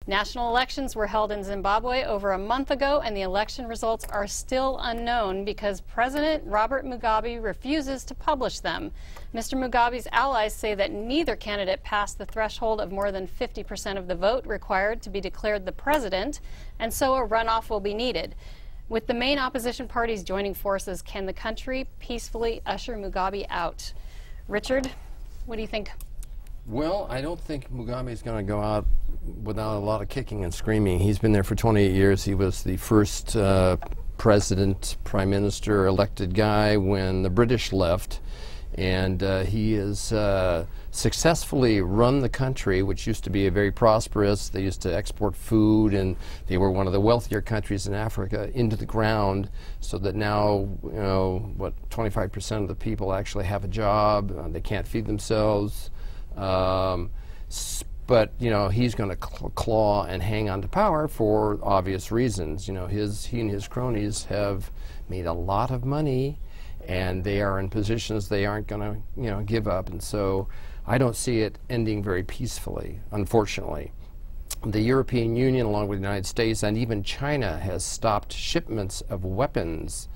National elections were held in Zimbabwe over a month ago, and the election results are still unknown because President Robert Mugabe refuses to publish them. Mr. Mugabe's allies say that neither candidate passed the threshold of more than 50% of the vote required to be declared the president, and so a runoff will be needed. With the main opposition parties joining forces, can the country peacefully usher Mugabe out? Richard, what do you think? Well, I don't think Mugabe is going to go out without a lot of kicking and screaming. He's been there for 28 years. He was the first president, prime minister, elected guy when the British left. And he has successfully run the country, which used to be very prosperous. They used to export food, and they were one of the wealthier countries in Africa, into the ground, so that now, you know, what, 25% of the people actually have a job. They can't feed themselves. But, you know, he's going to claw and hang on to power for obvious reasons. You know, he and his cronies have made a lot of money, and they are in positions they aren't going to, you know, give up. And so I don't see it ending very peacefully, unfortunately. The European Union, along with the United States and even China, has stopped shipments of weapons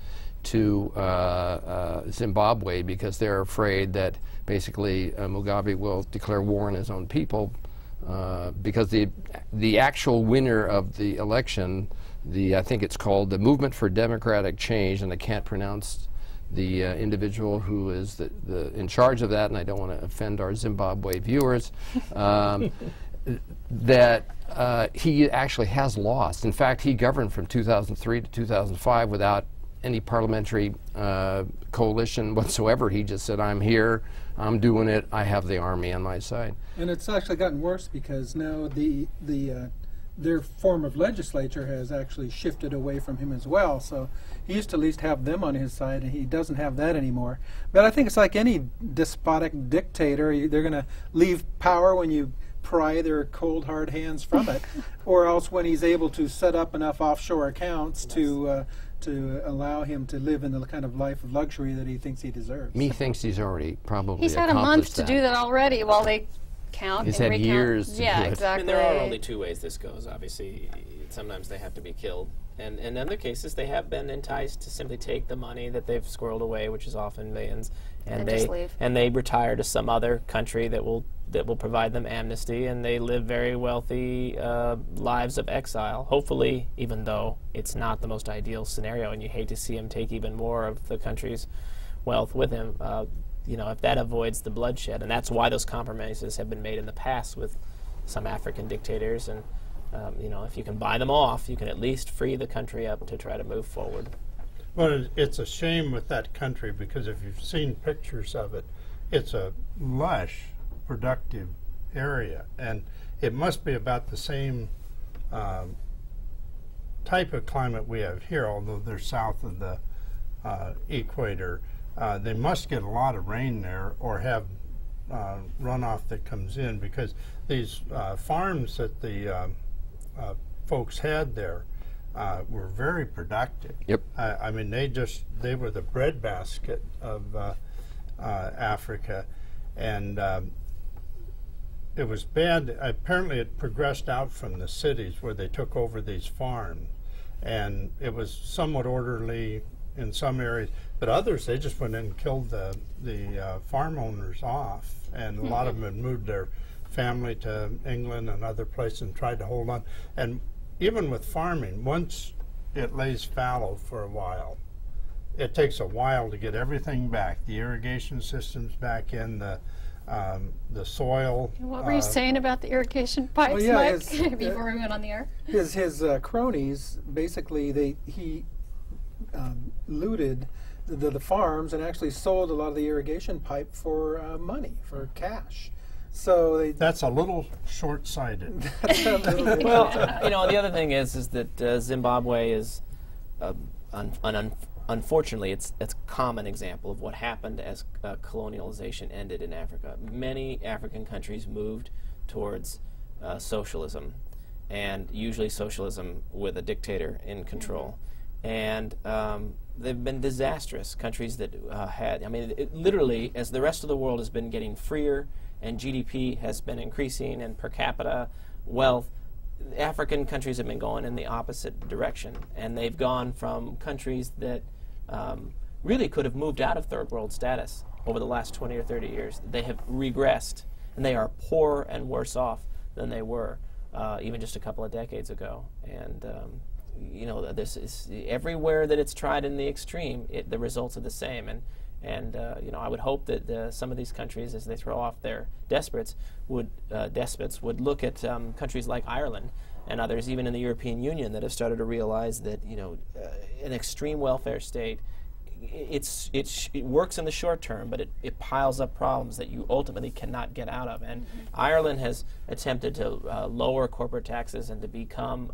to Zimbabwe because they're afraid that basically Mugabe will declare war on his own people because the actual winner of the election, I think it's called the Movement for Democratic Change, and I can't pronounce the individual who is in charge of that, and I don't want to offend our Zimbabwe viewers, that he actually has lost. In fact, he governed from 2003 to 2005 without any parliamentary coalition whatsoever. He just said, I'm here, I'm doing it, I have the army on my side. And it's actually gotten worse because now their form of legislature has actually shifted away from him as well. So he used to at least have them on his side, and he doesn't have that anymore. But I think it's like any despotic dictator. They're going to leave power when you pry their cold, hard hands from it, or else when he's able to set up enough offshore accounts to allow him to live in the kind of life of luxury that he thinks he deserves. Me thinks he's already probably He's had a month to do that already while they count He's and had recount. years to do it. Exactly. I mean, there are only two ways this goes. Obviously, sometimes they have to be killed. And in other cases, they have been enticed to simply take the money that they've squirreled away, which is often millions, and they retire to some other country that will provide them amnesty, and they live very wealthy lives of exile. Hopefully, even though it's not the most ideal scenario, and you hate to see him take even more of the country's wealth with him. You know, if that avoids the bloodshed, and that's why those compromises have been made in the past with some African dictators, and you know, if you can buy them off, you can at least free the country up to try to move forward. Well, it's a shame with that country because if you've seen pictures of it, it's a lush, productive area, and it must be about the same type of climate we have here, although they're south of the equator. They must get a lot of rain there or have runoff that comes in, because these farms that the folks had there were very productive. Yep. I mean, they were the breadbasket of Africa, and it was bad. Apparently it progressed out from the cities where they took over these farms, and it was somewhat orderly in some areas, but others, they just went in and killed the farm owners off, and a lot of them had moved their family to England and other places and tried to hold on. And even with farming, once it lays fallow for a while, it takes a while to get everything back, the irrigation systems back in, the soil. What were you saying about the irrigation pipes, well, yeah, Mike, before we went on the air? His cronies, basically, he looted the farms and actually sold a lot of the irrigation pipe for money, for cash. So that's a little short-sighted. Well, you know, the other thing is that Zimbabwe is, unfortunately, it's a common example of what happened as colonialization ended in Africa. Many African countries moved towards socialism, and usually socialism with a dictator in control. And they've been disastrous. Countries that had, I mean, literally, as the rest of the world has been getting freer and GDP has been increasing and per capita wealth, African countries have been going in the opposite direction, and they've gone from countries that really could have moved out of third world status over the last 20 or 30 years. They have regressed, and they are poorer and worse off than they were even just a couple of decades ago. And you know, this is everywhere that it's tried in the extreme, the results are the same. And you know, I would hope that some of these countries, as they throw off their despots, would look at countries like Ireland and others, even in the European Union, that have started to realize that, you know, an extreme welfare state, it works in the short term, but it piles up problems that you ultimately cannot get out of. And Ireland has attempted to lower corporate taxes and to become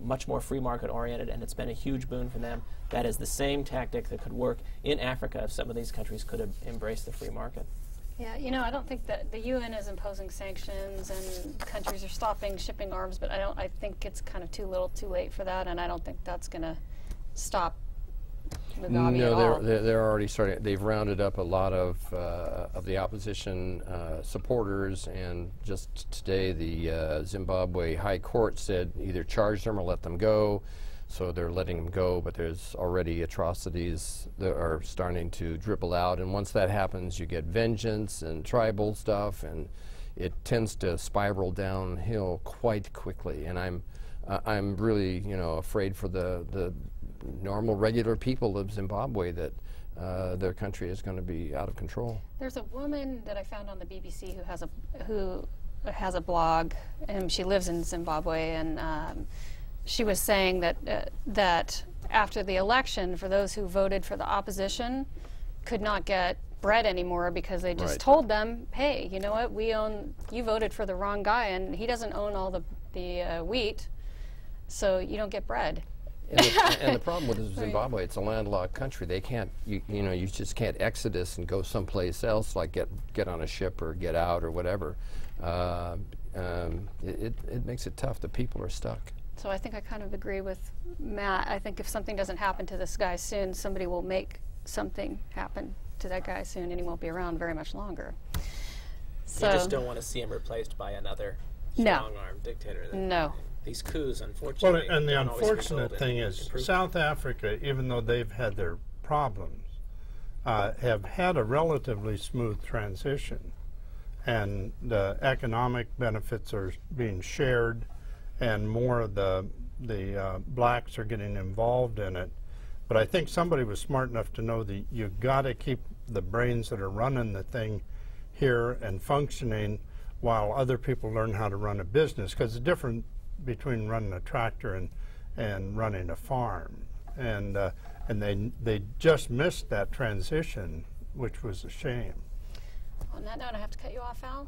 much more free market oriented, and it's been a huge boon for them. That is the same tactic that could work in Africa if some of these countries could have embraced the free market. Yeah, you know, I don't think that the UN is imposing sanctions and countries are stopping shipping arms, but I think it's kind of too little too late for that, and I don't think that's going to stop Mugabe at all. They're already starting. They've rounded up a lot of the opposition supporters, and just today the Zimbabwe High Court said either charge them or let them go. So they're letting them go, but there's already atrocities that are starting to dribble out, and once that happens, you get vengeance and tribal stuff, and it tends to spiral downhill quite quickly. And I'm really, you know, afraid for the normal, regular people of Zimbabwe that their country is going to be out of control. There's a woman that I found on the BBC who has a blog, and she lives in Zimbabwe, and she was saying that after the election, for those who voted for the opposition, could not get bread anymore because they just told them, hey, you know what, you voted for the wrong guy, and he doesn't own all the wheat, so you don't get bread. And the problem with Zimbabwe, it's a landlocked country. They can't, you know, you just can't exodus and go someplace else, like get on a ship or get out or whatever. It makes it tough. The people are stuck. So I think I kind of agree with Matt. I think if something doesn't happen to this guy soon, somebody will make something happen to that guy soon, and he won't be around very much longer. So you just don't want to see him replaced by another strong-armed dictator. No. These coups, unfortunately. Well, and the unfortunate thing is, South Africa, even though they've had their problems, have had a relatively smooth transition, and the economic benefits are being shared, and more of the blacks are getting involved in it. But I think somebody was smart enough to know that you got to keep the brains that are running the thing here and functioning while other people learn how to run a business, because the difference between running a tractor and running a farm, and they just missed that transition, which was a shame. On that note, I have to cut you off, Al.